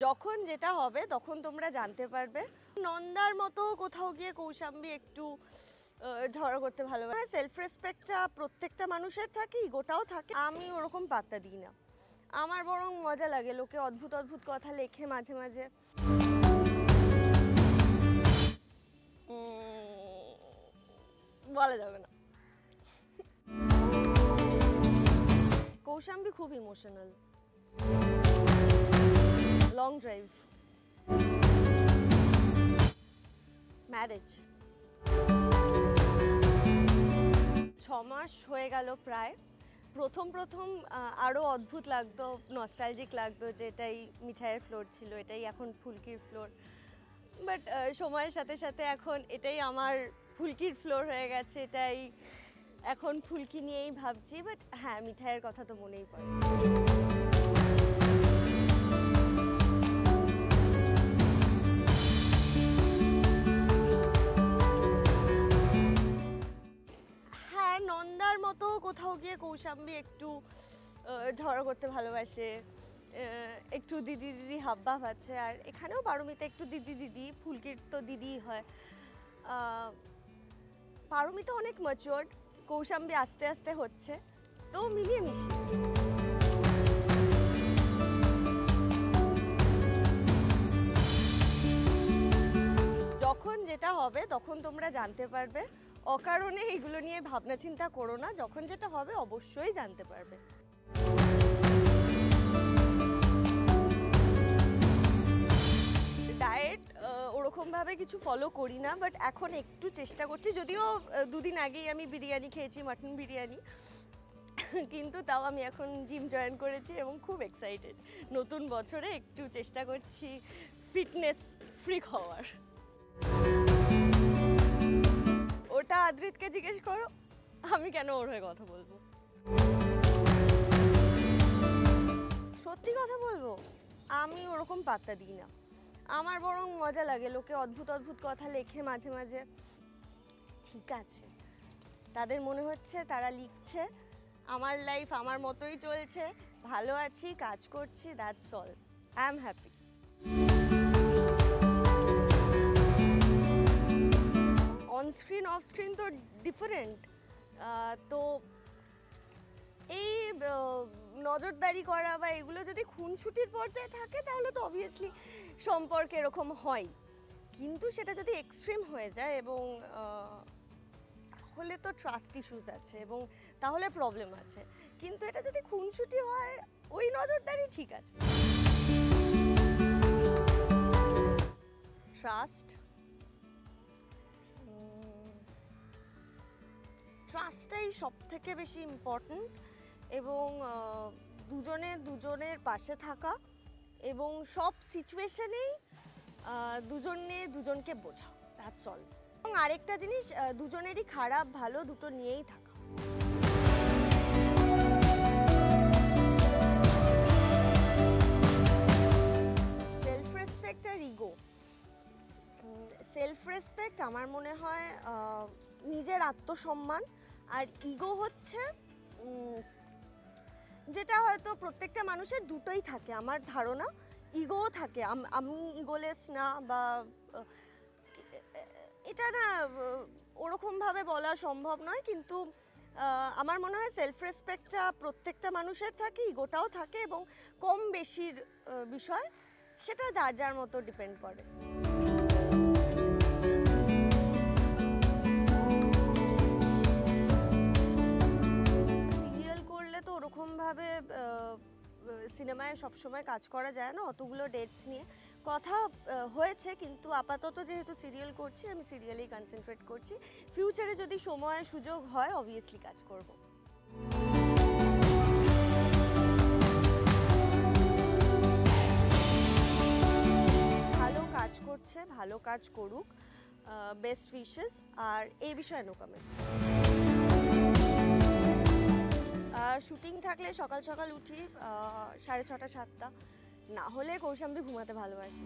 যখন যেটা হবে তখন তোমরা জানতে পারবে। নন্দার মতো কোথাও গিয়ে কৌশাম্বী একটু ঝগড়া করতে ভালোবাসে। সেলফ রেসপেক্টটা প্রত্যেকটা মানুষের থাকে, ইগোটাও থাকে। আমি ওরকম পাত্তা দিই না, আমার বরং মজা লাগে লোকে অদ্ভুত অদ্ভুত কথা লেখে মাঝে মাঝে। বলা যাবে না। কৌশাম্বী খুব ইমোশনাল। লং ড্রাইভ, ম্যারেজ 6 মাস হয়ে গেল প্রায়। প্রথম আরও অদ্ভুত লাগতো, নস্টালজিক লাগতো যে এটাই মিঠাইয়ের ফ্লোর ছিল, এটাই এখন ফুলকির ফ্লোর। বাট সময়ের সাথে সাথে এখন এটাই আমার ফুলকির ফ্লোর হয়ে গেছে, এটাই এখন ফুলকি নিয়েই ভাবছি। বাট হ্যাঁ, মিঠাইয়ের কথা তো মনেই পড়ে। হ্যাঁ, নন্দার মতো কোথাও গিয়ে কৌশাম্বী একটু ঝগড়া করতে ভালোবাসে, একটু দিদি দিদি হাবভাব আছে। আর এখানেও পারমিতা একটু দিদি দিদি, ফুলকির তো দিদিই হয়। পারমিতা অনেক ম্যাচিওরড, কৌশাম্বী আস্তে আস্তে হচ্ছে, তো মিলিয়ে মিশিয়ে। যখন যেটা হবে তখন তোমরা জানতে পারবে, অকারণে এগুলো নিয়ে ভাবনা চিন্তা করো না, যখন যেটা হবে অবশ্যই জানতে পারবে। ডায়েট ওরকমভাবে কিছু ফলো করি না, বাট এখন একটু চেষ্টা করছি। যদিও 2 দিন আগেই আমি বিরিয়ানি খেয়েছি, মাটন বিরিয়ানি, কিন্তু তাও আমি এখন জিম জয়েন করেছি এবং খুব এক্সাইটেড। নতুন বছরে একটু চেষ্টা করছি ফিটনেস ফ্রিক হওয়ার। ওটা আদ্রিতকে জিজ্ঞেস করো, আমি কেন ওর হয়ে কথা বলবো। সত্যি কথা বলবো, আমি ওরকম পাত্তা দিই না, আমার বরং মজা লাগে লোকে অদ্ভুত অদ্ভুত কথা লেখে মাঝে মাঝে। ঠিক আছে, তাদের মনে হচ্ছে তারা লিখছে, আমার লাইফ আমার মতোই চলছে, ভালো আছি, কাজ করছি, that's all, I am happy. On screen off screen তো ডিফারেন্ট। তো এই নজরদারি করা বা এগুলো যদি খুনসুটির পর্যায়ে থাকে তাহলে তো অবভিয়াসলি সম্পর্ক এরকম হয়, কিন্তু সেটা যদি এক্সট্রিম হয়ে যায় এবং তাহলে তো ট্রাস্ট ইস্যুস আছে এবং তাহলে প্রবলেম আছে। কিন্তু এটা যদি খুনসুটি হয়, ওই নজরদারি ঠিক আছে। ট্রাস্টটাই সব থেকে বেশি ইম্পর্ট্যান্ট, এবং দুজনে দুজনের পাশে থাকা এবং সব সিচুয়েশনেই দুজনে দুজনকে বোঝা, দ্যাটস অল। এবং আরেকটা জিনিস, দুজনেরই খারাপ ভালো দুটো নিয়েই থাকা। সেলফ রেসপেক্ট আর ইগো। সেলফ রেসপেক্ট আমার মনে হয় নিজের আত্মসম্মান, আর ইগো হচ্ছে যেটা হয়তো প্রত্যেকটা মানুষের দুটোই থাকে আমার ধারণা। ইগোও থাকে, আমি ইগোলেস না, বা এটা না ওরকমভাবে বলা সম্ভব নয়, কিন্তু আমার মনে হয় সেলফ রেসপেক্টটা প্রত্যেকটা মানুষের থাকে, ইগোটাও থাকে, এবং কম বেশির বিষয় সেটা যার যার মতো ডিপেন্ড করে। সিরিয়াল করলে তো ওরকমভাবে সিনেমায় সবসময় কাজ করা যায় না, অতগুলো ডেটস নিয়ে কথা হয়েছে, কিন্তু আপাতত যেহেতু সিরিয়াল করছি আমি সিরিয়ালেই কনসেন্ট্রেট করছি। ফিউচারে যদি সময় সুযোগ হয় অবভিয়াসলি কাজ করব। ভালো কাজ করছে, ভালো কাজ করুক, বেস্ট উইশেস। আর এই বিষয়ে নো কমেন্টস। শুটিং থাকলে সকাল সকাল উঠি 6:30 7টা, না হলে কৌশাম্বী ঘুমাতে ভালোবাসি।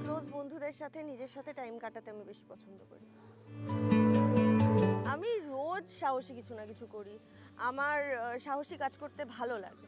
ক্লোজ বন্ধুদের সাথে নিজের সাথে টাইম কাটাতে আমি বেশি পছন্দ করি। আমি রোজ সাহসী কিছু না কিছু করি, আমার সাহসী কাজ করতে ভালো লাগে।